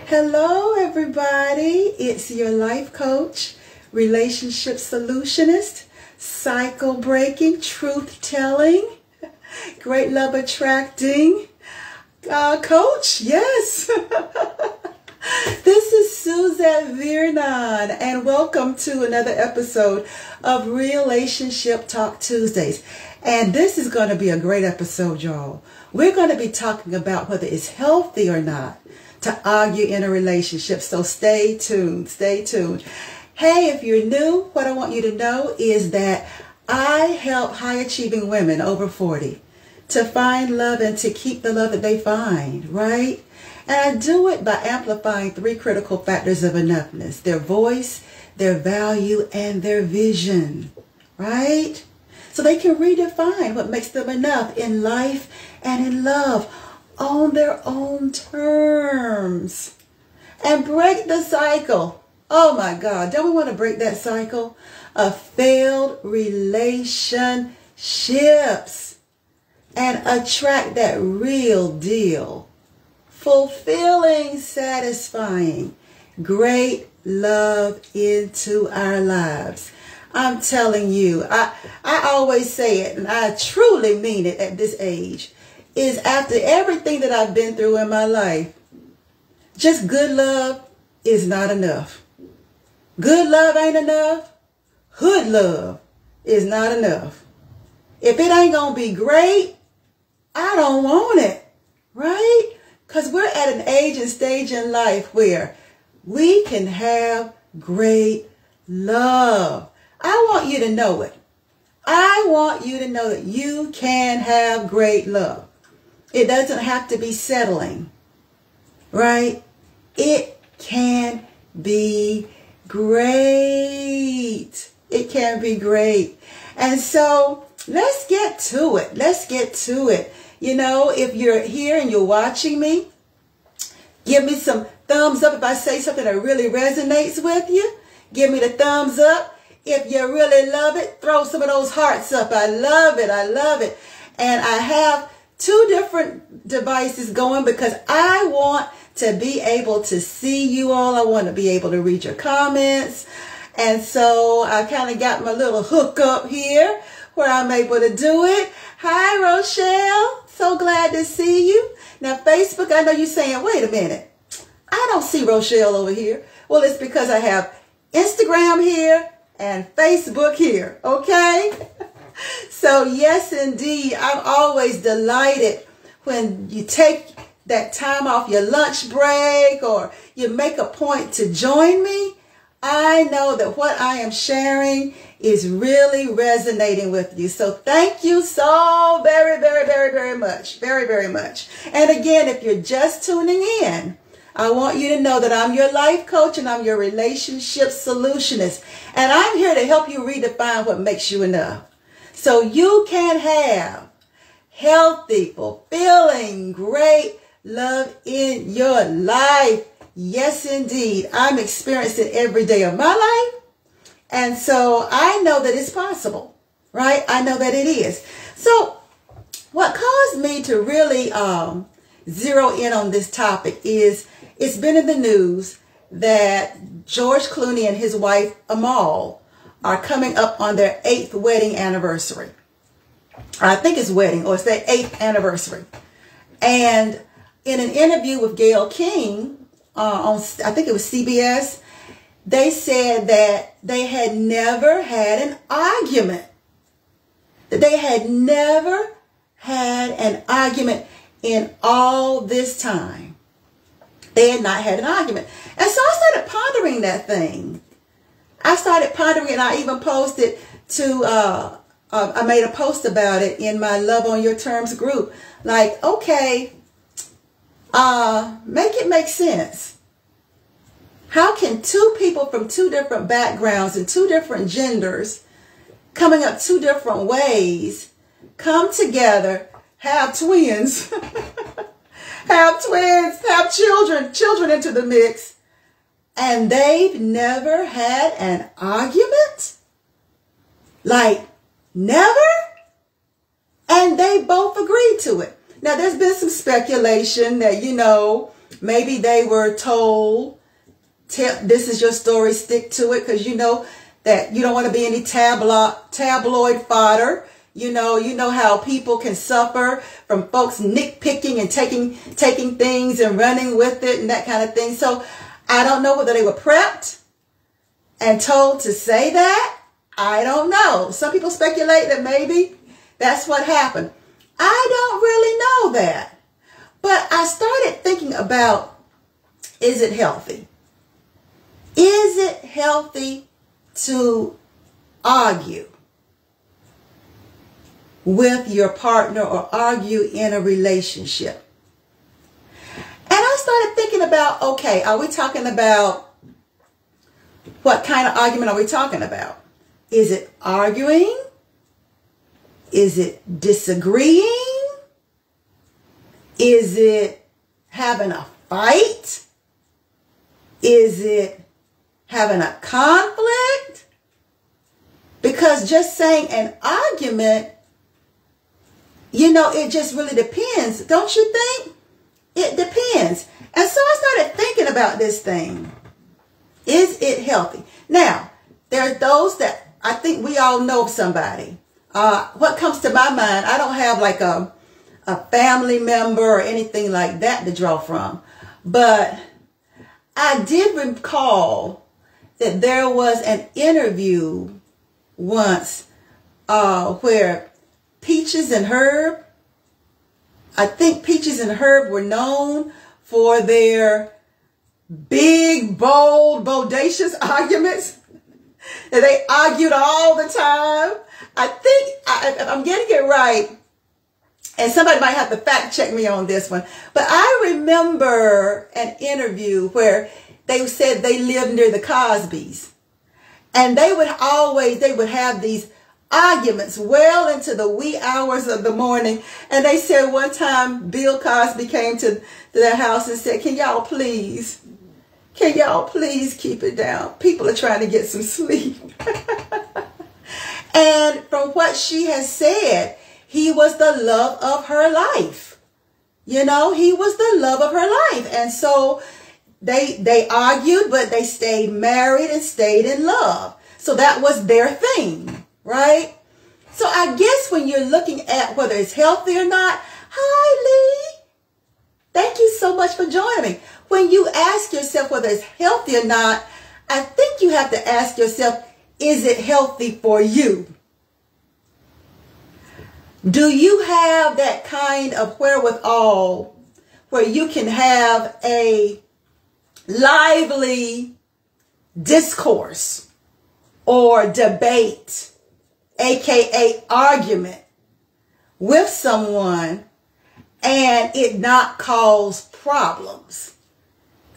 Hello, everybody. It's your life coach, relationship solutionist, cycle breaking, truth telling, great love attracting coach. Yes. This is Suzette and welcome to another episode of Relationship Talk Tuesdays. And this is going to be a great episode, y'all. We're going to be talking about whether it's healthy or not to argue in a relationship. So stay tuned. Stay tuned. Hey, if you're new, what I want you to know is that I help high-achieving women over 40 to find love and to keep the love that they find, right? And I do it by amplifying 3 critical factors of enoughness: their voice, their value, and their vision, right? So they can redefine what makes them enough in life and in love on their own terms and break the cycle. Oh my God, don't we want to break that cycle of failed relationships and attract that real deal, fulfilling, satisfying, great love into our lives? I'm telling you, I always say it, and I truly mean it at this age, is after everything that I've been through in my life, just good love is not enough. Good love ain't enough. Hood love is not enough. If it ain't going to be great, I don't want it, right? Because we're at an age and stage in life where we can have great love. I want you to know it. I want you to know that you can have great love. It doesn't have to be settling, right? It can be great. It can be great. And so let's get to it. Let's get to it. You know, if you're here and you're watching me, give me some thumbs up if I say something that really resonates with you. Give me the thumbs up. If you really love it, throw some of those hearts up. I love it. I love it. And I have 2 different devices going because I want to be able to see you all. I want to be able to read your comments. And so I kind of got my little hookup here where I'm able to do it. Hi, Rochelle. So glad to see you. Now, Facebook, I know you're saying, wait a minute, I don't see Rochelle over here. Well, it's because I have Instagram here and Facebook here, okay? So yes, indeed, I'm always delighted when you take that time off your lunch break or you make a point to join me. I know that what I am sharing is really resonating with you. So thank you so very, very, very, very much. Very, very much. And again, if you're just tuning in, I want you to know that I'm your life coach and I'm your relationship solutionist. And I'm here to help you redefine what makes you enough, so you can have healthy, fulfilling, great love in your life. Yes, indeed. I'm experiencing it every day of my life. And so I know that it's possible, right? I know that it is. So what caused me to really zero in on this topic is it's been in the news that George Clooney and his wife Amal are coming up on their 8th wedding anniversary. I think it's wedding, or it's their 8th anniversary. And in an interview with Gayle King on, I think it was CBS, they said that they had never had an argument. That they had never had an argument in all this time. They had not had an argument. And so I started pondering that thing. I started pondering it. I even posted to, I made a post about it in my Love on Your Terms group. Like, okay, make it make sense. How can 2 people from 2 different backgrounds and 2 different genders coming up 2 different ways come together, have twins, have children into the mix, and they've never had an argument? Like, never? And they both agreed to it. Now, there's been some speculation that, you know, maybe they were told, this is your story, stick to it, because you know that you don't want to be any tabloid fodder. You know how people can suffer from folks nitpicking and taking things and running with it and that kind of thing. So I don't know whether they were prepped and told to say that. I don't know. Some people speculate that maybe that's what happened. I don't really know that. But I started thinking about, is it healthy? Is it healthy to argue with your partner or argue in a relationship? And I started thinking about, okay, are we talking about, what kind of argument are we talking about? Is it arguing? Is it disagreeing? Is it having a fight? Is it having a conflict? Because just saying an argument, it just really depends. Don't you think? It depends. And so I started thinking about this thing. Is it healthy? Now, there are those that I think we all know somebody. What comes to my mind, I don't have like a family member or anything like that to draw from. But I did recall that there was an interview once where Peaches and Herb, I think Peaches and Herb were known for their big, bold, bodacious arguments. And they argued all the time. I think, if I'm getting it right, and somebody might have to fact check me on this one, but I remember an interview where they said they lived near the Cosbys. And they would have these arguments well into the wee hours of the morning. And they said one time Bill Cosby came to their house and said, can y'all please keep it down? People are trying to get some sleep. And from what she has said, he was the love of her life. He was the love of her life. And so they argued, but they stayed married and stayed in love. So that was their thing, right? So I guess when you're looking at whether it's healthy or not, hi, Lee. Thank you so much for joining me. When you ask yourself whether it's healthy or not, I think you have to ask yourself, is it healthy for you? Do you have that kind of wherewithal where you can have a lively discourse or debate, aka argument, with someone and it not cause problems?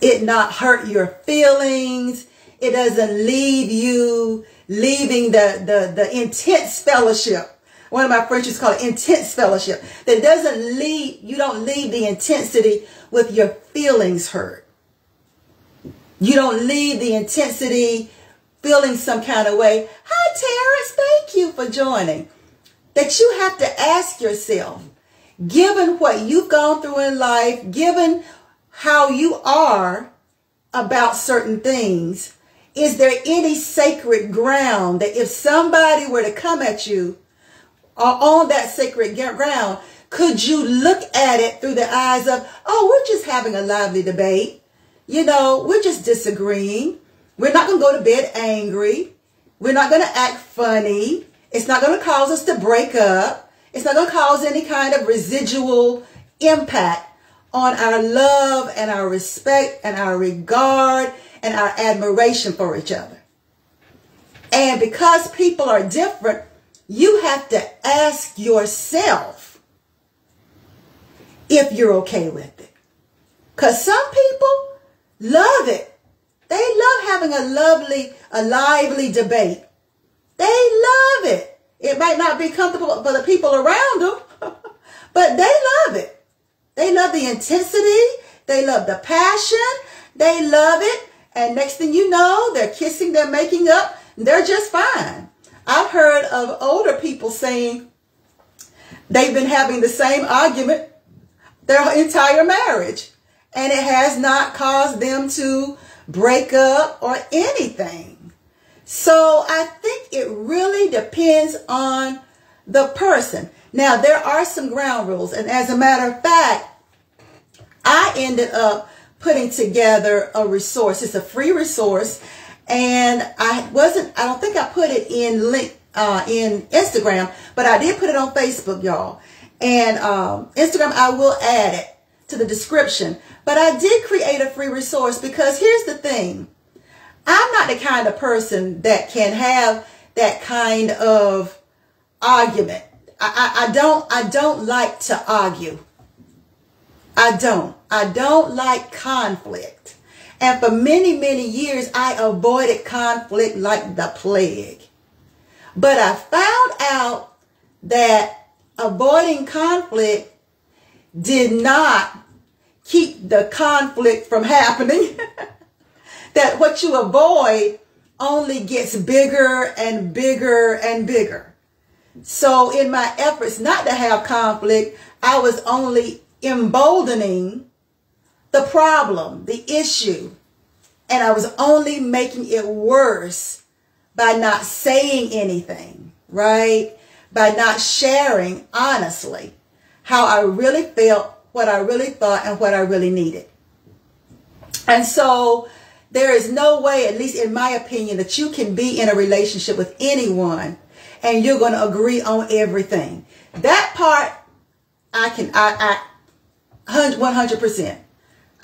It not hurt your feelings. It doesn't leave you leaving the intense fellowship. One of my friends used to call it intense fellowship. That doesn't leave, you don't leave the intensity with your feelings hurt. You don't leave the intensity feeling some kind of way. Hi, Terrence. Thank you for joining. That you have to ask yourself, given what you've gone through in life, given how you are about certain things, is there any sacred ground that if somebody were to come at you or on that sacred ground, could you look at it through the eyes of, oh, we're just having a lively debate. We're just disagreeing. We're not going to go to bed angry. We're not going to act funny. It's not going to cause us to break up. It's not going to cause any kind of residual impact on our love and our respect and our regard and our admiration for each other. And because people are different, you have to ask yourself if you're okay with it. Because some people love it. They love having a lively debate. They love it. It might not be comfortable for the people around them, but they love it. They love the intensity. They love the passion. They love it. And next thing you know, they're kissing, they're making up, and they're just fine. I've heard of older people saying they've been having the same argument their entire marriage. and it has not caused them to break up or anything. So I think it really depends on the person. Now, there are some ground rules, and as a matter of fact, I ended up putting together a resource. It's a free resource, and I don't think I put it in Instagram, but I did put it on Facebook, y'all. And Instagram, I will add it to the description. But I did create a free resource because here's the thing. I'm not the kind of person that can have that kind of argument. I don't like to argue. I don't like conflict. And for many, many years, I avoided conflict like the plague. But I found out that avoiding conflict did not keep the conflict from happening. That what you avoid only gets bigger and bigger and bigger. So in my efforts not to have conflict, I was only emboldening the problem, the issue, and I was only making it worse by not saying anything, right? By not sharing honestly how I really felt, what I really thought, and what I really needed. And so there is no way, at least in my opinion, that you can be in a relationship with anyone and you're going to agree on everything. That part, I 100%.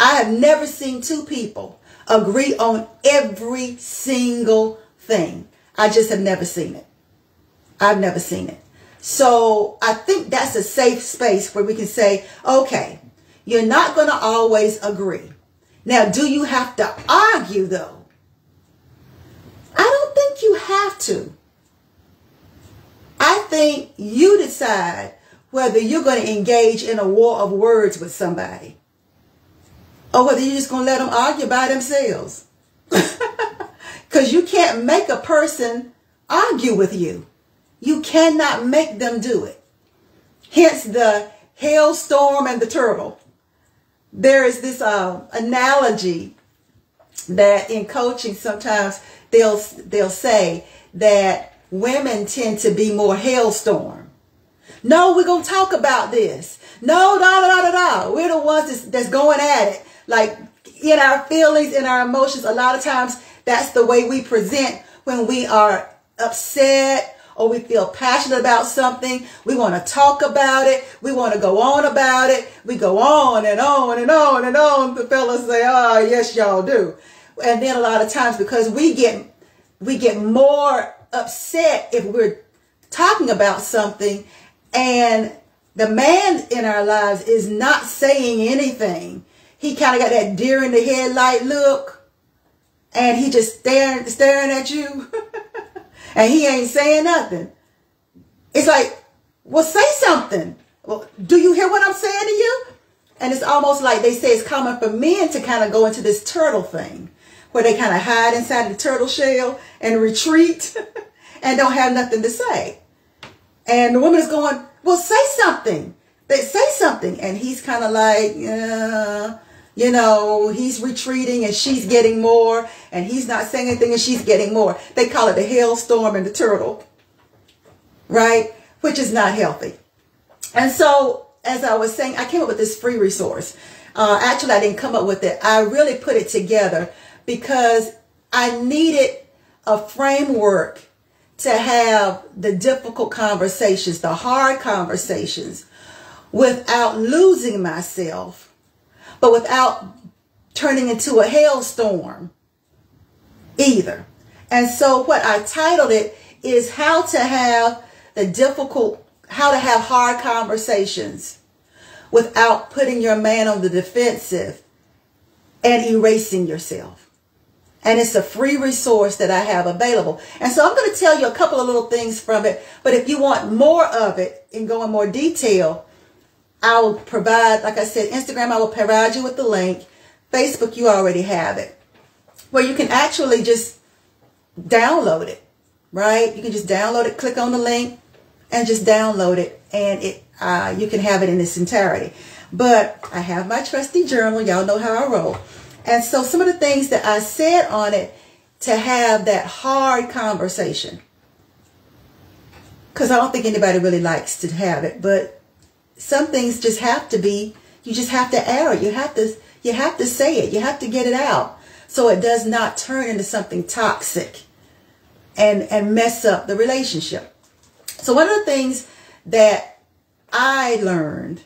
I have never seen two people agree on every single thing. I just have never seen it. I've never seen it. So I think that's a safe space where we can say, okay, you're not going to always agree. Now, do you have to argue though? I don't think you have to. I think you decide whether you're going to engage in a war of words with somebody or whether you're just going to let them argue by themselves. Because you can't make a person argue with you. You cannot make them do it. Hence the hailstorm and the turtle. There is this analogy that in coaching sometimes they'll say that women tend to be more hailstorm. No, we're going to talk about this. No, we're the ones that's going at it. Like in our feelings, in our emotions, a lot of times that's the way we present when we are upset or we feel passionate about something. We want to talk about it. We want to go on about it. We go on and on and on and on. The fellas say, oh, yes, y'all do. And then a lot of times because we get more upset if we're talking about something and the man in our lives is not saying anything. He kind of got that deer in the headlight look and he just staring at you and he ain't saying nothing. It's like, well, say something. Well, do you hear what I'm saying to you? And it's almost like they say it's common for men to kind of go into this turtle thing where they kind of hide inside the turtle shell and retreat and don't have nothing to say. And the woman is going, well, say something. They say something. And he's kind of like, you know, he's retreating and she's getting more. And he's not saying anything and she's getting more. They call it the hailstorm and the turtle. Right? Which is not healthy. And so, as I was saying, I came up with this free resource. Actually, I didn't come up with it. I really put it together because I needed a framework to have the difficult conversations, the hard conversations, without losing myself, but without turning into a hailstorm either. And so what I titled it is how to have hard conversations without putting your man on the defensive and erasing yourself. And it's a free resource that I have available. And so I'm going to tell you a couple of little things from it. But if you want more of it and go in more detail, I will provide, like I said, Instagram, I will provide you with the link. Facebook, you already have it. Where you can actually just download it, right? You can just download it, click on the link, and just download it. And you can have it in its entirety. But I have my trusty journal. Y'all know how I roll. And so some of the things that I said on it to have that hard conversation. Because I don't think anybody really likes to have it. But some things just have to be, you just have to air it. You have to say it. You have to get it out. So it does not turn into something toxic and mess up the relationship. So one of the things that I learned,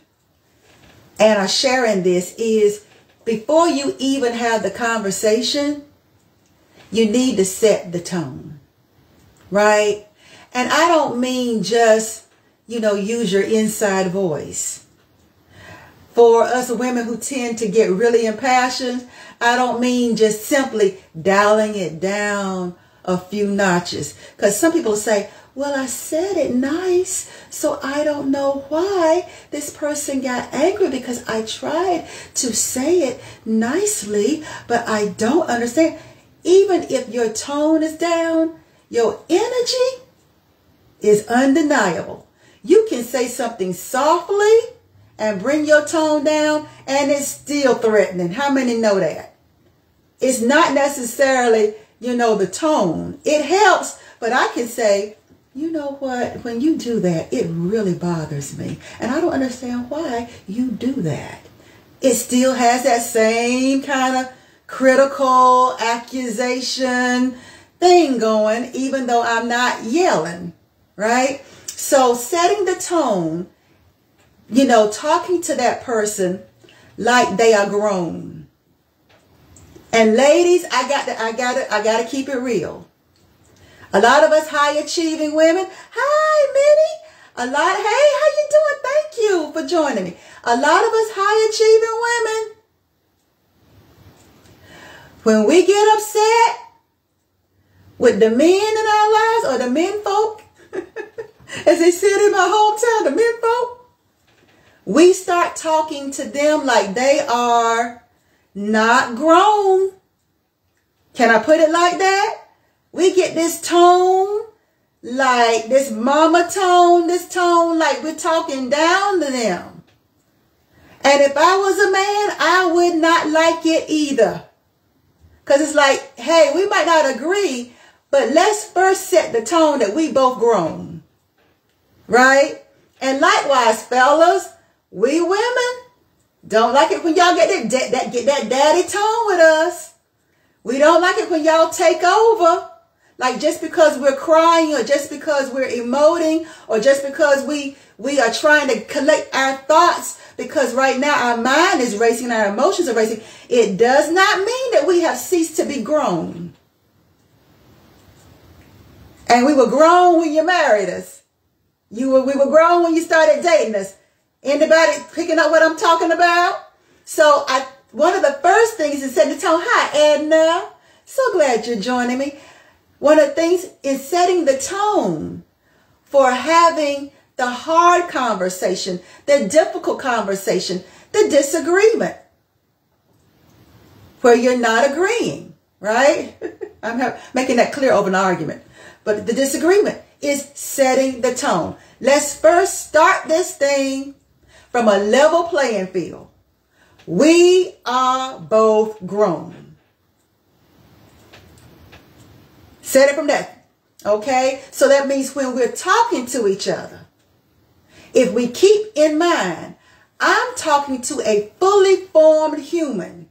and I share in this, is before you even have the conversation, you need to set the tone, right? And I don't mean just, use your inside voice. For us women who tend to get really impassioned, I don't mean just simply dialing it down a few notches. Because some people say, well, I said it nice, so I don't know why this person got angry, because I tried to say it nicely, but I don't understand. Even if your tone is down, your energy is undeniable. You can say something softly and bring your tone down, and it's still threatening. How many know that? It's not necessarily, the tone. It helps, but I can say, you know what, when you do that, it really bothers me. And I don't understand why you do that. It still has that same kind of critical accusation thing going, even though I'm not yelling, right? So setting the tone, talking to that person like they are grown. And ladies, I got to keep it real. A lot of us high achieving women, hi Minnie. Hey, how you doing? Thank you for joining me. A lot of us high achieving women, when we get upset with the men in our lives, or the men folk, as they said in my hometown, the men folk, we start talking to them like they are not grown. Can I put it like that? We get this tone, like this mama tone, this tone like we're talking down to them. And if I was a man, I would not like it either. Because it's like, hey, we might not agree, but let's first set the tone that we both grown. Right? And likewise, fellas, we women don't like it when y'all get that daddy tone with us. We don't like it when y'all take over. Like just because we're crying, or just because we're emoting, or just because we are trying to collect our thoughts, because right now our mind is racing, our emotions are racing, it does not mean that we have ceased to be grown. And we were grown when you married us. We were grown when you started dating us. Anybody picking up what I'm talking about? So one of the first things is setting the tone. Hi, Edna. So glad you're joining me. One of the things is setting the tone for having the hard conversation, the difficult conversation, the disagreement, where you're not agreeing, right? I'm making that clear over an argument. But the disagreement is setting the tone. Let's first start this thing from a level playing field. We are both grown. Set it from that. Okay? So that means when we're talking to each other, if we keep in mind, I'm talking to a fully formed human.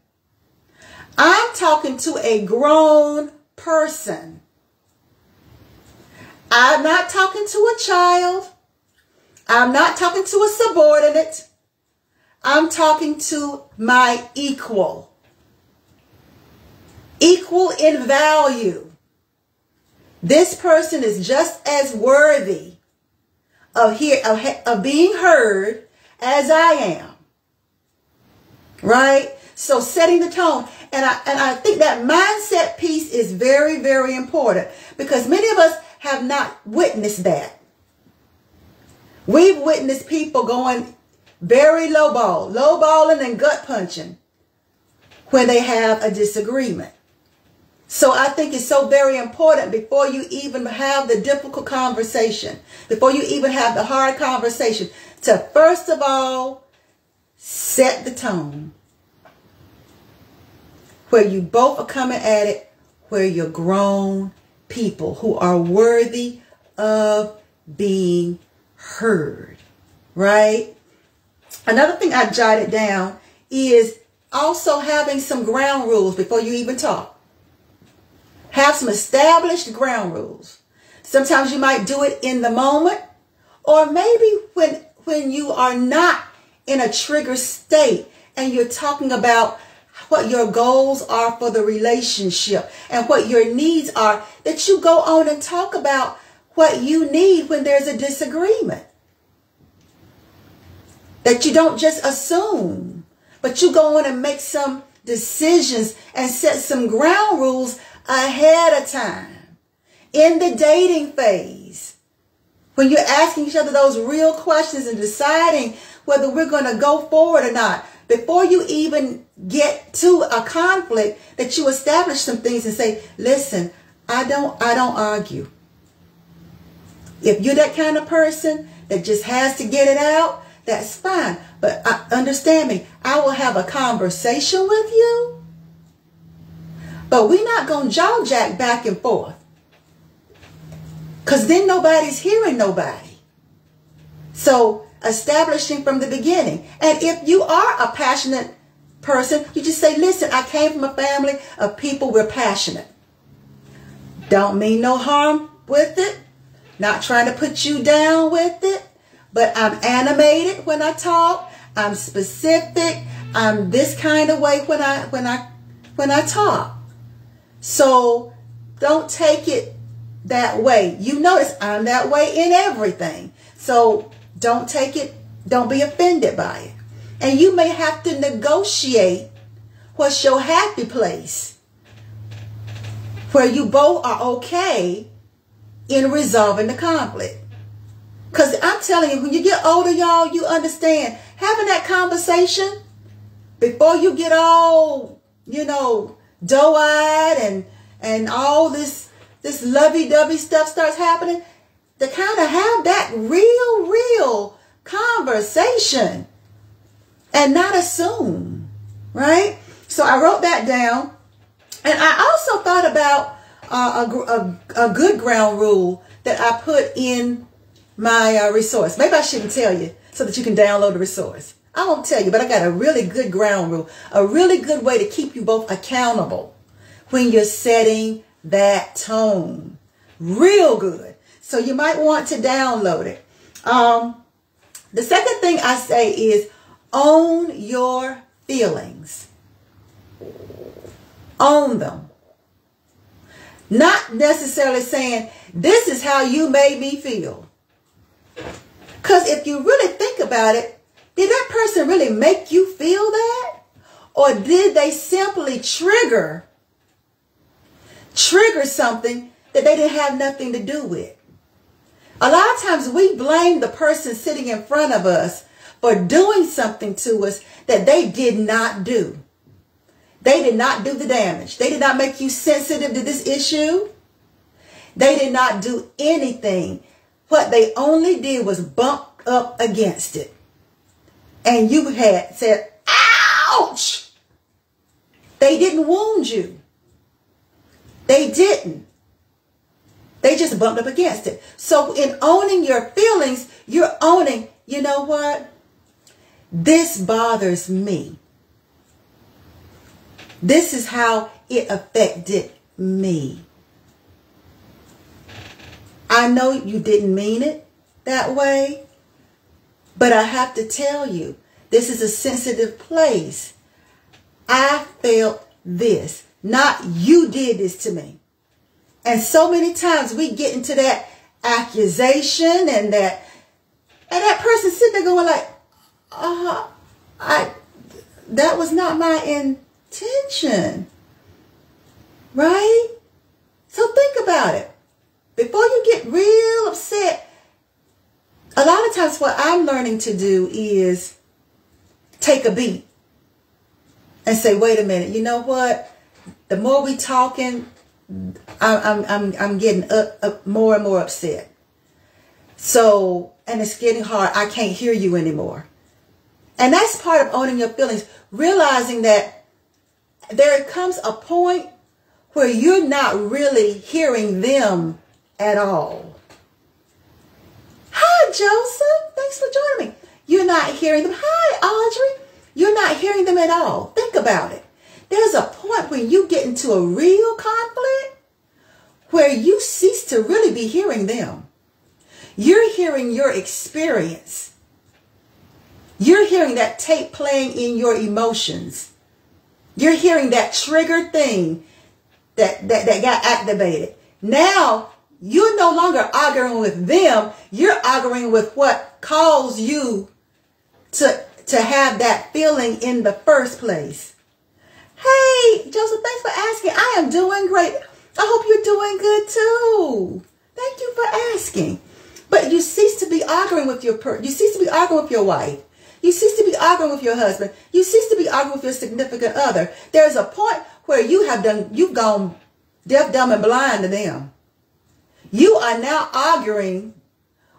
I'm talking to a grown person. I'm not talking to a child. I'm not talking to a subordinate. I'm talking to my equal. Equal in value. This person is just as worthy of being heard as I am. Right? So setting the tone. And I think that mindset piece is very, very important, because many of us have not witnessed that. We've witnessed people going very lowballing and gut punching when they have a disagreement. So I think it's so very important, before you even have the difficult conversation, before you even have the hard conversation, to first of all set the tone where you both are coming at it, where you're grown people who are worthy of being heard, right? Another thing I jotted down is also having some ground rules before you even talk. Have some established ground rules. Sometimes you might do it in the moment, or maybe when you are not in a trigger state and you're talking about what your goals are for the relationship and what your needs are, that you go on and talk about what you need when there's a disagreement. That you don't just assume, but you go on and make some decisions and set some ground rules ahead of time. In the dating phase, when you're asking each other those real questions and deciding whether we're going to go forward or not, before you even get to a conflict, that you establish some things and say, listen, I don't argue. If you're that kind of person that just has to get it out, that's fine. But understand me, I will have a conversation with you, but we're not going to jaw jack back and forth. Because then nobody's hearing nobody. So establishing from the beginning. And if you are a passionate person, you just say, listen, I came from a family of people, we're passionate. Don't mean no harm with it. Not trying to put you down with it. But I'm animated when I talk. I'm specific. I'm this kind of way when I talk. So don't take it that way. You notice I'm that way in everything. So don't take it, don't be offended by it. And you may have to negotiate what's your happy place, where you both are okay in resolving the conflict. Because I'm telling you, when you get older, y'all, you understand having that conversation before you get all, doe-eyed and all this lovey-dovey stuff starts happening, to kind of have that real conversation and not assume, right? So I wrote that down. And I also thought about a good ground rule that I put in my resource. Maybe I shouldn't tell you so that you can download the resource. I won't tell you, but I got a really good ground rule, a really good way to keep you both accountable when you're setting that tone. Real good. So you might want to download it. The second thing I say is own your feelings. Own them. Not necessarily saying, this is how you made me feel. Because if you really think about it, did that person really make you feel that? Or did they simply trigger something that they didn't have nothing to do with? A lot of times we blame the person sitting in front of us for doing something to us that they did not do. They did not do the damage. They did not make you sensitive to this issue. They did not do anything. What they only did was bump up against it. And you had said, ouch! They didn't wound you. They didn't. They just bumped up against it. So in owning your feelings, you're owning, you know what? This bothers me. This is how it affected me. I know you didn't mean it that way, but I have to tell you, this is a sensitive place. I felt this, not you did this to me. And so many times we get into that accusation and that person sitting there going like, that was not my intention. Right? So think about it. Before you get real upset, a lot of times what I'm learning to do is take a beat and say, wait a minute, you know what? The more we talking, I'm getting up more and more upset. So, and it's getting hard. I can't hear you anymore. And that's part of owning your feelings, realizing that there comes a point where you're not really hearing them at all. Hi, Joseph. Thanks for joining me. You're not hearing them. Hi, Audrey. You're not hearing them at all. Think about it. There's a point when you get into a real conflict where you cease to really be hearing them. You're hearing your experience. You're hearing that tape playing in your emotions. You're hearing that triggered thing that got activated. Now, you're no longer arguing with them. You're arguing with what caused you to have that feeling in the first place. Hey, Joseph, thanks for asking. I am doing great. I hope you're doing good too. Thank you for asking. But you cease to be arguing with you cease to be arguing with your wife. You cease to be arguing with your husband. You cease to be arguing with your significant other. There's a point where you've gone deaf, dumb, and blind to them. You are now arguing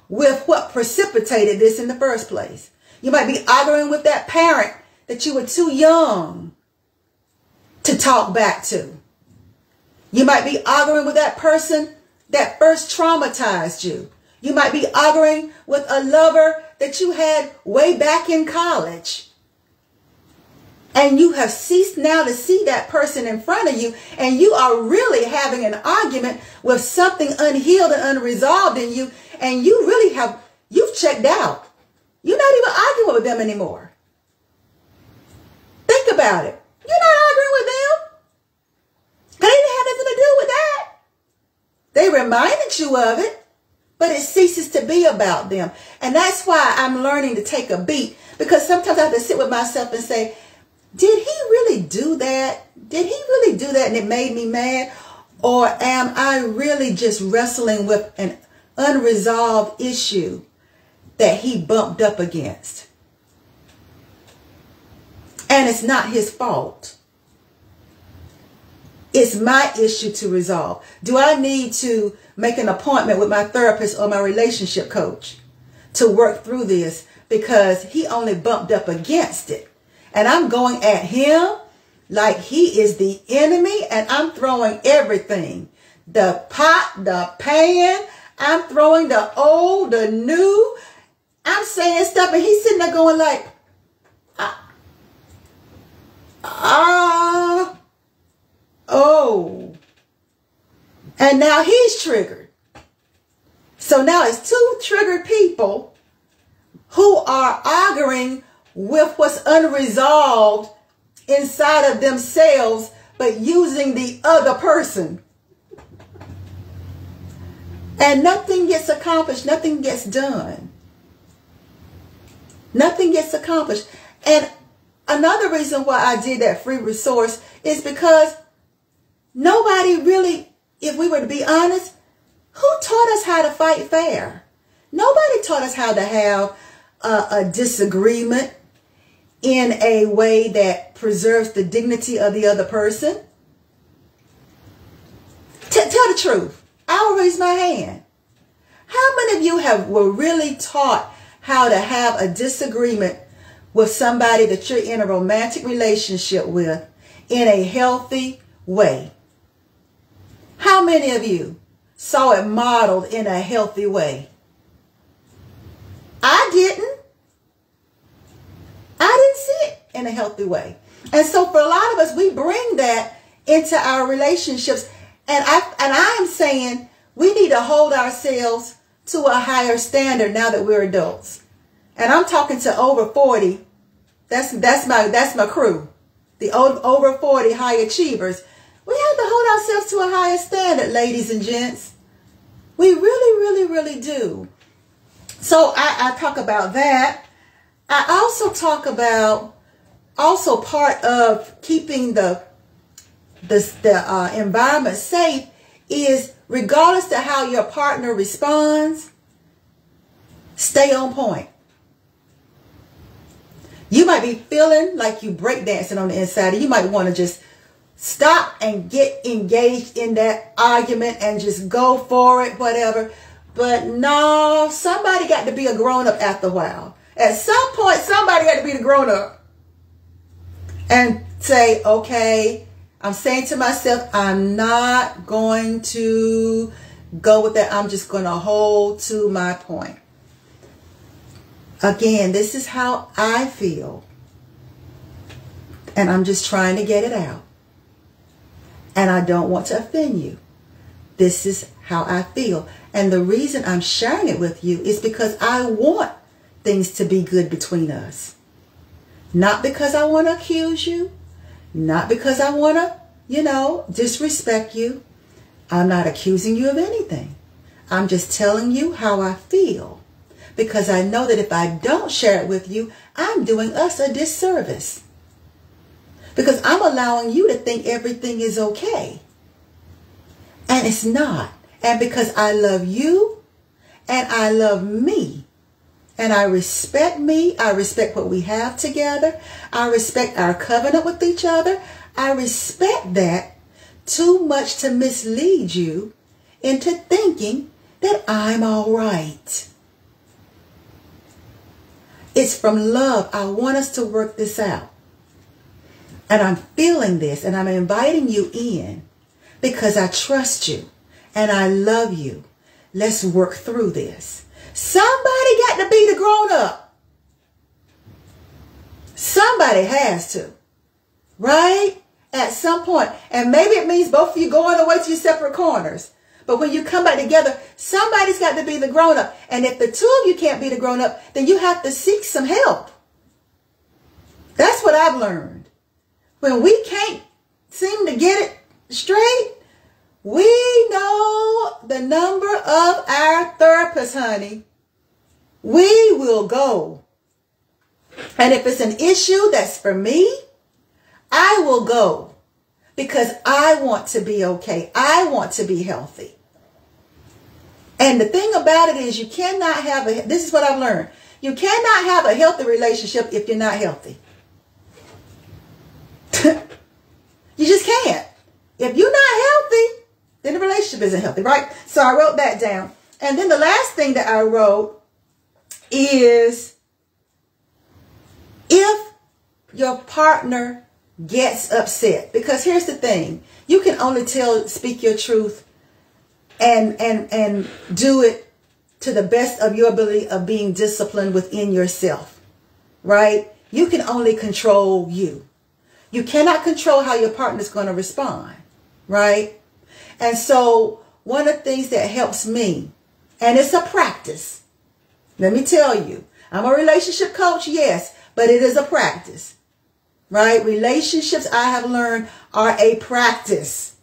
with what precipitated this in the first place. You might be arguing with that parent that you were too young to talk back to. You might be arguing with that person that first traumatized you. You might be arguing with a lover that you had way back in college. And you have ceased now to see that person in front of you. And you are really having an argument with something unhealed and unresolved in you. And you really you've checked out. You're not even arguing with them anymore. Think about it. You're not arguing with them. They didn't have nothing to do with that. They reminded you of it, but it ceases to be about them. And that's why I'm learning to take a beat, because sometimes I have to sit with myself and say, did he really do that? Did he really do that and it made me mad? Or am I really just wrestling with an unresolved issue that he bumped up against? And it's not his fault. It's my issue to resolve. Do I need to make an appointment with my therapist or my relationship coach to work through this because he only bumped up against it? And I'm going at him like he is the enemy, and I'm throwing everything. The pot, the pan, I'm throwing the old, the new. I'm saying stuff, and he's sitting there going like, oh. And now he's triggered. So now it's two triggered people who are arguing with what's unresolved inside of themselves, but using the other person. And nothing gets accomplished. Nothing gets done. Nothing gets accomplished. And another reason why I did that free resource is because nobody really, if we were to be honest, who taught us how to fight fair? Nobody taught us how to have a disagreement in a way that preserves the dignity of the other person. Tell the truth. I'll raise my hand. How many of you were really taught how to have a disagreement with somebody that you're in a romantic relationship with in a healthy way? How many of you saw it modeled in a healthy way? I didn't. See it in a healthy way. And so for a lot of us, we bring that into our relationships. And I am saying we need to hold ourselves to a higher standard now that we're adults. And I'm talking to over 40. That's my crew. The over 40 high achievers. We have to hold ourselves to a higher standard, ladies and gents. We really, really, really do. So I talk about that. I also talk about, also part of keeping the environment safe is, regardless of how your partner responds, stay on point. You might be feeling like you breakdancing on the inside, and you might want to just stop and get engaged in that argument and just go for it, whatever. But no, somebody got to be a grown-up after a while. At some point, somebody had to be the grown-up and say, okay, I'm saying to myself, I'm not going to go with that. I'm just going to hold to my point. Again, this is how I feel. And I'm just trying to get it out. And I don't want to offend you. This is how I feel. And the reason I'm sharing it with you is because I want things to be good between us. Not because I want to accuse you. Not because I want to, disrespect you. I'm not accusing you of anything. I'm just telling you how I feel. Because I know that if I don't share it with you, I'm doing us a disservice. Because I'm allowing you to think everything is okay. And it's not. And because I love you and I love me. And I respect me. I respect what we have together. I respect our covenant with each other. I respect that too much to mislead you into thinking that I'm all right. It's from love. I want us to work this out. And I'm feeling this and I'm inviting you in because I trust you and I love you. Let's work through this. Somebody got to be the grown-up. Somebody has to. Right? At some point. And maybe it means both of you going away to your separate corners. But when you come back together, somebody's got to be the grown-up. And if the two of you can't be the grown-up, then you have to seek some help. That's what I've learned. When we can't seem to get it straight, we know the number of our therapists, honey. We will go. And if it's an issue that's for me, I will go. Because I want to be okay. I want to be healthy. And the thing about it is you cannot have this is what I've learned. You cannot have a healthy relationship if you're not healthy. You just can't. If you're not healthy, then the relationship isn't healthy, right? So I wrote that down. And then the last thing that I wrote is if your partner gets upset. Because here's the thing. You can only speak your truth and do it to the best of your ability of being disciplined within yourself. Right? You can only control you. You cannot control how your partner's going to respond. Right? And so one of the things that helps me, and it's a practice. Let me tell you, I'm a relationship coach, yes, but it is a practice. Right? Relationships, I have learned, are a practice.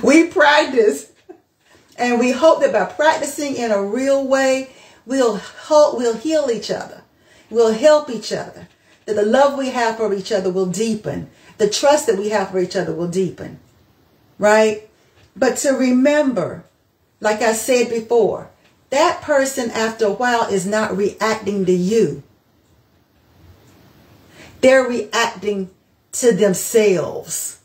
We practice. And we hope that by practicing in a real way, we'll heal each other. We'll help each other. That the love we have for each other will deepen. The trust that we have for each other will deepen. Right? But to remember, like I said before, that person after a while is not reacting to you. They're reacting to themselves.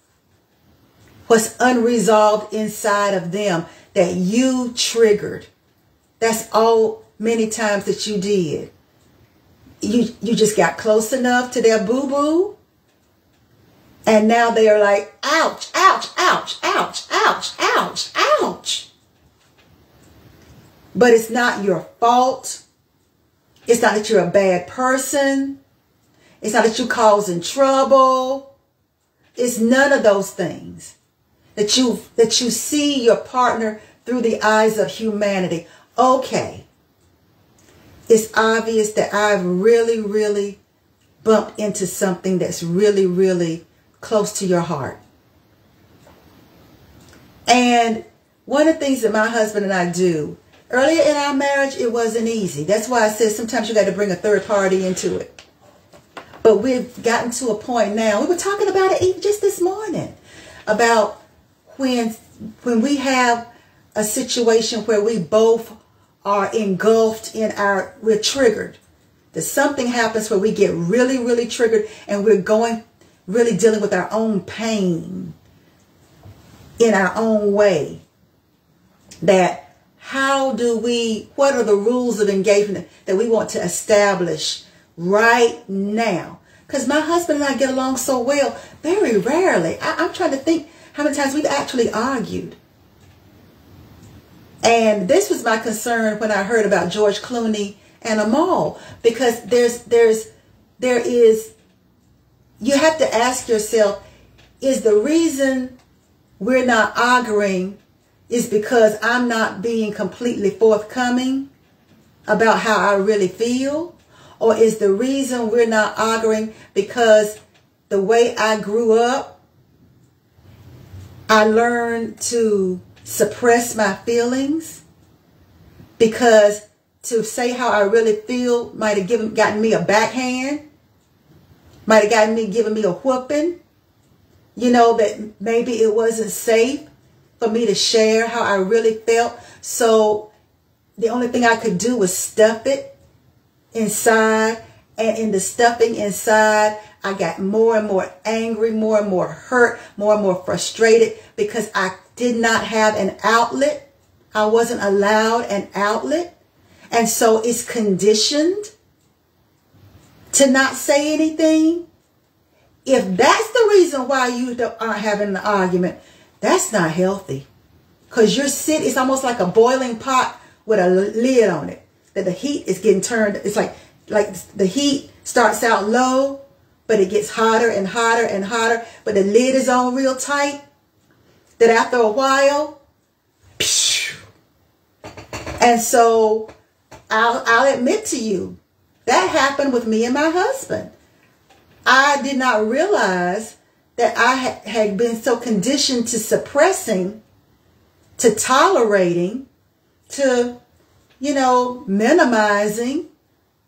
What's unresolved inside of them that you triggered. That's all many times that you did. You just got close enough to their boo-boo. And now they are like, ouch, ouch, ouch, ouch, ouch, ouch, ouch. But it's not your fault. It's not that you're a bad person. It's not that you're causing trouble. It's none of those things. That you see your partner through the eyes of humanity. Okay. It's obvious that I've really, really bumped into something that's really, really close to your heart. And one of the things that my husband and I do, earlier in our marriage, it wasn't easy. That's why I said sometimes you got to bring a third party into it. But we've gotten to a point now, we were talking about it even just this morning, about when we have a situation where we both are engulfed in we're triggered. That something happens where we get really, really triggered and we're really dealing with our own pain in our own way. That what are the rules of engagement that we want to establish right now? Because my husband and I get along so well, very rarely. I'm trying to think how many times we've actually argued. And this was my concern when I heard about George Clooney and Amal, because you have to ask yourself, is the reason we're not arguing is because I'm not being completely forthcoming about how I really feel? Or is the reason we're not arguing because the way I grew up, I learned to suppress my feelings? Because to say how I really feel might have gotten me a backhand, might have given me a whooping. You know, that maybe it wasn't safe for me to share how I really felt. So the only thing I could do was stuff it inside. And in the stuffing inside, I got more and more angry, more and more hurt, more and more frustrated because I did not have an outlet. I wasn't allowed an outlet. And so it's conditioned to not say anything. If that's the reason why you aren't having an argument, that's not healthy. Because it's almost like a boiling pot with a lid on it. That the heat is getting turned. It's like the heat starts out low, but it gets hotter and hotter and hotter. But the lid is on real tight. That after a while, and so I'll admit to you, that happened with me and my husband. I did not realize that I had been so conditioned to suppressing, to tolerating, to, minimizing,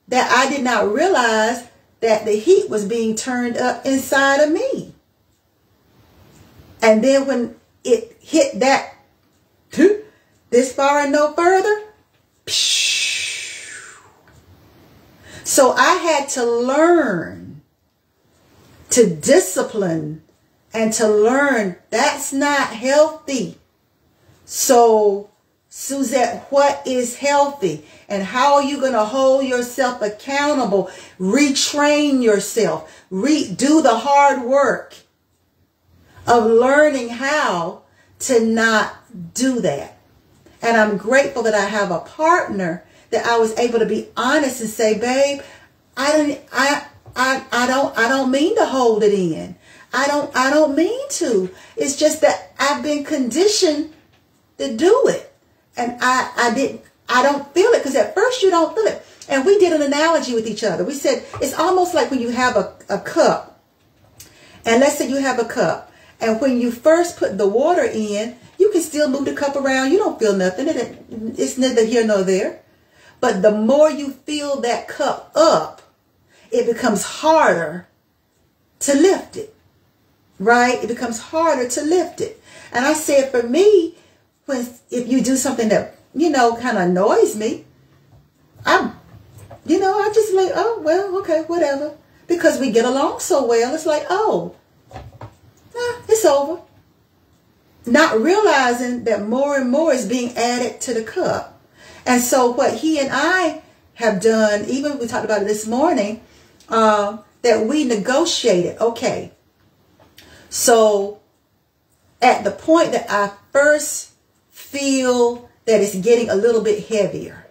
that I did not realize that the heat was being turned up inside of me. And then when it hit that this far and no further, so I had to learn to discipline and to learn that's not healthy. So, Suzette, what is healthy? And how are you going to hold yourself accountable? Retrain yourself. Do the hard work of learning how to not do that. And I'm grateful that I have a partner that I was able to be honest and say, babe, I don't mean to hold it in. I don't mean to. It's just that I've been conditioned to do it. And I don't feel it because at first you don't feel it. And we did an analogy with each other. We said it's almost like when you have a cup. And let's say you have a cup. And when you first put the water in, you can still move the cup around. You don't feel nothing. It's neither here nor there. But the more you fill that cup up, it becomes harder to lift it, right? It becomes harder to lift it. And I said, for me, if you do something that, kind of annoys me, I just like, oh, well, okay, whatever. Because we get along so well, it's like, it's over. Not realizing that more and more is being added to the cup. And so what he and I have done, even we talked about it this morning, that we negotiated. Okay, so at the point that I first feel that it's getting a little bit heavier,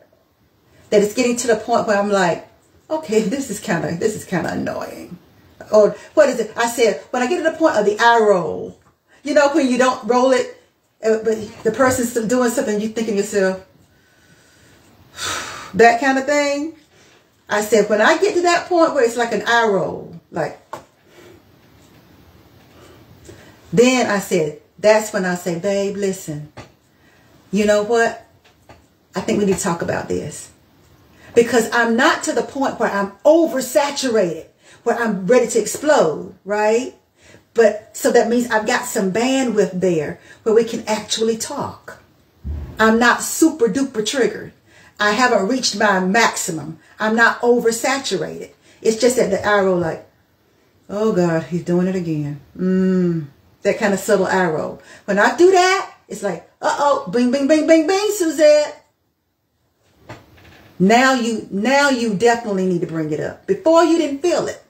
that it's getting to the point where I'm like, okay, this is kind of annoying. Or what is it? I said, when I get to the point of the eye roll, when you don't roll it, but the person's still doing something, you think to yourself, that kind of thing. I said, when I get to that point where it's like an eye roll, then I said, that's when I say, babe, listen, you know what? I think we need to talk about this. Because I'm not to the point where I'm oversaturated, where I'm ready to explode, right? But so that means I've got some bandwidth there where we can actually talk. I'm not super duper triggered. I haven't reached my maximum. I'm not oversaturated. It's just that the arrow like, oh God, he's doing it again. That kind of subtle arrow. When I do that, it's like, uh-oh, bing, bing, bing, bing, bing, Suzette. Now you definitely need to bring it up. Before you didn't feel it.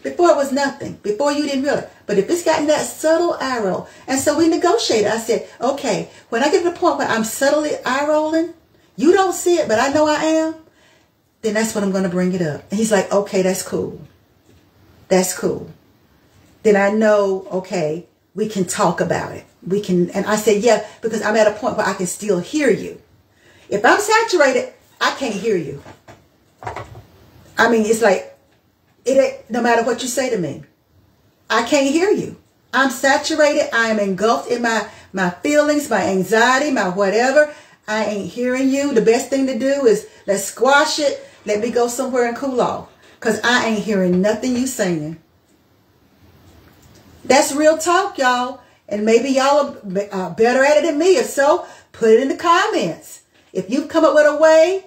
Before it was nothing. Before you didn't feel it. But if it's gotten that subtle eye roll. And so we negotiated. I said, okay, when I get to the point where I'm subtly eye rolling, you don't see it, but I know I am, then that's when I'm going to bring it up. And he's like, okay, that's cool. That's cool. Then I know, okay, we can talk about it. We can, and I said, yeah, because I'm at a point where I can still hear you. If I'm saturated, I can't hear you. I mean, it's like, it ain't, no matter what you say to me, I can't hear you. I'm saturated. I am engulfed in my feelings, my anxiety, my whatever. I ain't hearing you. The best thing to do is let's squash it. Let me go somewhere and cool off. Because I ain't hearing nothing you saying. That's real talk, y'all. And maybe y'all are better at it than me. If so, put it in the comments. If you've come up with a way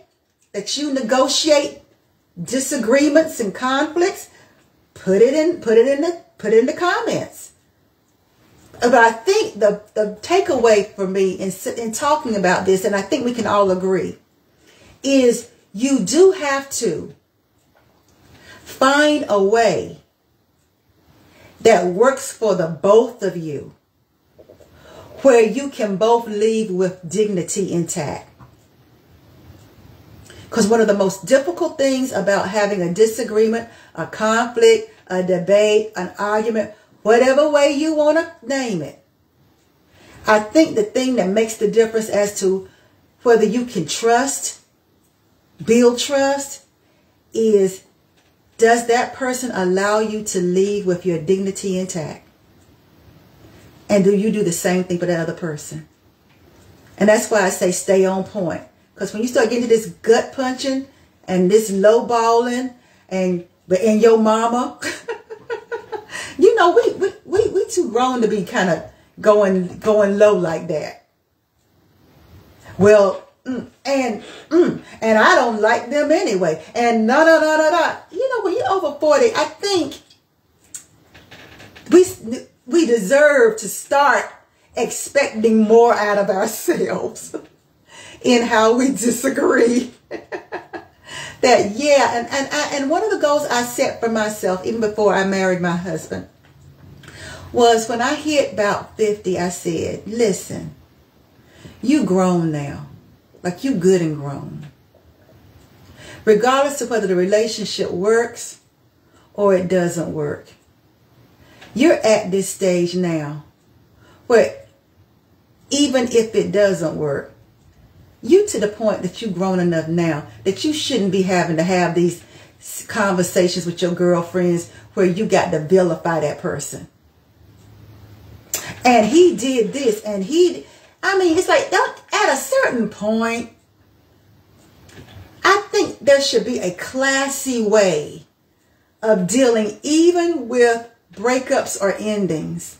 that you negotiate disagreements and conflicts, put it in the comments. But I think the takeaway for me in talking about this, and I think we can all agree, is you do have to find a way that works for the both of you, where you can both leave with dignity intact. Because one of the most difficult things about having a disagreement, a conflict, a debate, an argument, whatever way you want to name it, I think the thing that makes the difference as to whether you can trust, build trust, is, does that person allow you to leave with your dignity intact? And do you do the same thing for that other person? And that's why I say stay on point. Because when you start getting to this gut punching and this low balling and your mama, you know, we too grown to be kind of going low like that. Well, and I don't like them anyway. And no. You know, when you're over 40, I think we deserve to start expecting more out of ourselves in how we disagree. That, yeah, and one of the goals I set for myself, even before I married my husband, was when I hit about 50, I said, listen, you grown now. Like, you good and grown. Regardless of whether the relationship works or it doesn't work, you're at this stage now where even if it doesn't work, you to the point that you've grown enough now that you shouldn't be having to have these conversations with your girlfriends where you got to vilify that person. And he did this, and I mean, it's like, at a certain point, I think there should be a classy way of dealing even with breakups or endings.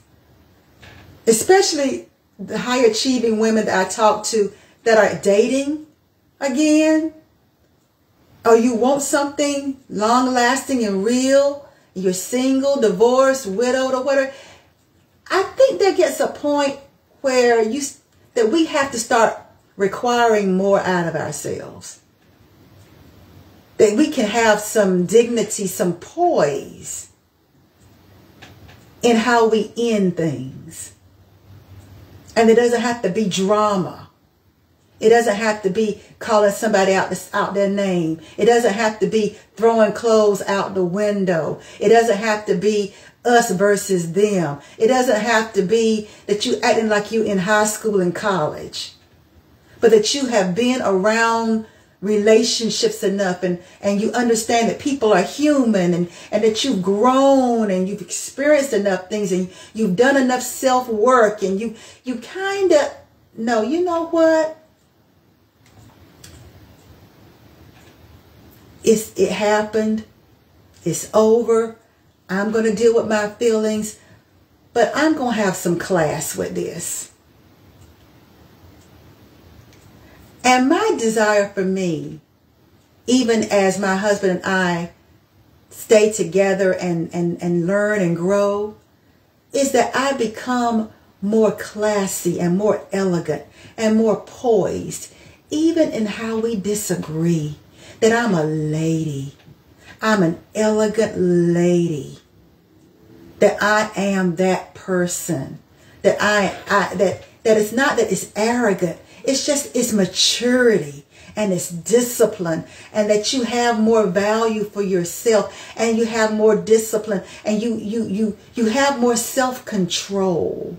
Especially the high achieving women that I talk to that are dating again, or you want something long lasting and real, you're single, divorced, widowed, or whatever. I think there gets a point where that we have to start requiring more out of ourselves. That we can have some dignity, some poise in how we end things. And it doesn't have to be drama. It doesn't have to be calling somebody out their name. It doesn't have to be throwing clothes out the window. It doesn't have to be us versus them. It doesn't have to be that you acting like you in high school and college, but that you have been around relationships enough and you understand that people are human and that you've grown and you've experienced enough things and you've done enough self-work and you kind of know, you know what? It happened. It's over. I'm going to deal with my feelings, but I'm going to have some class with this. And my desire for me, even as my husband and I stay together and learn and grow, is that I become more classy and more elegant and more poised, even in how we disagree. That I'm a lady. I'm an elegant lady. That I am that person. That that it's not that it's arrogant. It's just, it's maturity and it's discipline, and that you have more value for yourself, and you have more discipline, and you have more self-control,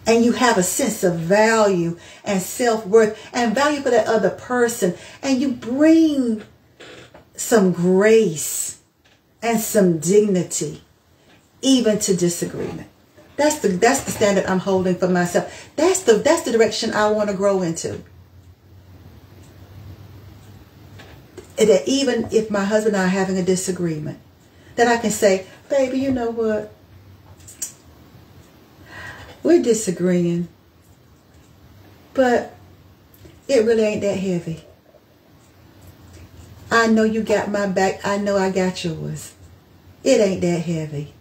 and you have a sense of value and self-worth and value for that other person, and you bring some grace and some dignity even to disagreement. That's the standard I'm holding for myself. That's the direction I want to grow into. That even if my husband and I are having a disagreement, that I can say, baby, you know what? We're disagreeing, but it really ain't that heavy. I know you got my back. I know I got yours. It ain't that heavy.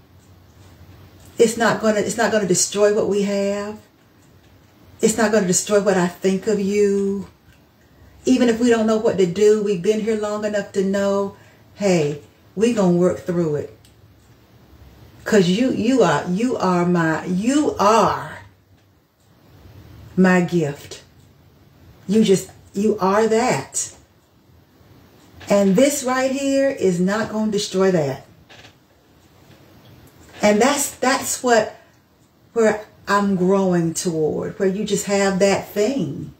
It's not gonna destroy what we have. It's not gonna destroy what I think of you. Even if we don't know what to do, we've been here long enough to know, hey, we gonna work through it. Cause you are my gift. You are that. And this right here is not going to destroy that. And that's where I'm growing toward, where you just have that thing.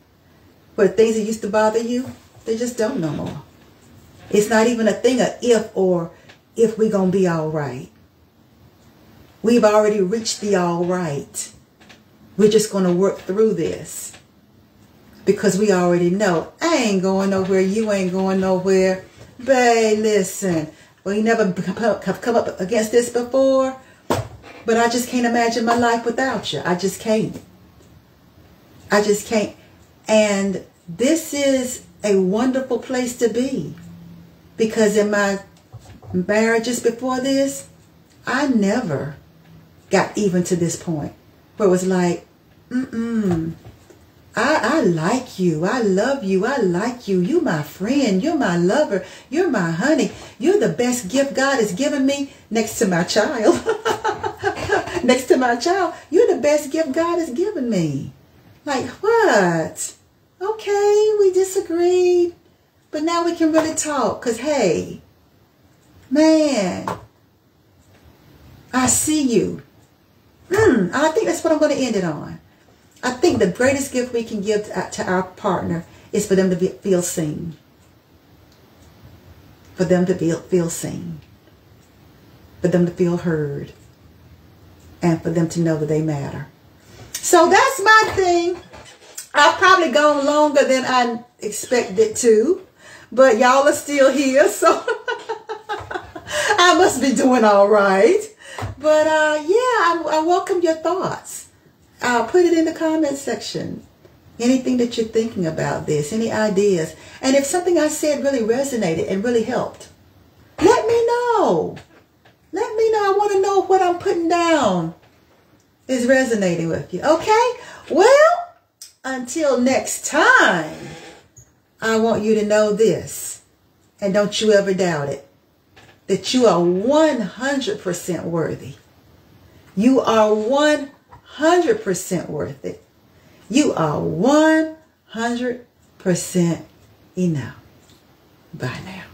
Where things that used to bother you, they just don't no more. It's not even a thing of if we going to be all right. We've already reached the all right. We're just going to work through this. Because we already know, I ain't going nowhere, you ain't going nowhere. Babe, listen, well, you never have come up against this before, but I just can't imagine my life without you. I just can't. I just can't. And this is a wonderful place to be. Because in my marriages before this, I never got even to this point where it was like, I like you. I love you. I like you. You're my friend. You're my lover. You're my honey. You're the best gift God has given me next to my child. Next to my child. You're the best gift God has given me. Like, what? Okay, we disagreed. But now we can really talk. Because, hey, man, I see you. I think that's what I'm going to end it on. I think the greatest gift we can give to our partner is for them to feel seen. For them to feel seen. For them to feel heard. And for them to know that they matter. So that's my thing. I've probably gone longer than I expected to. But y'all are still here. So I must be doing all right. But yeah, I welcome your thoughts. Put it in the comment section. Anything that you're thinking about this, any ideas. And if something I said really resonated and really helped, let me know. Let me know. I want to know what I'm putting down is resonating with you. Okay? Well, until next time, I want you to know this. And don't you ever doubt it. That you are 100% worthy. You are 100% worth it. You are 100% enough. Bye now.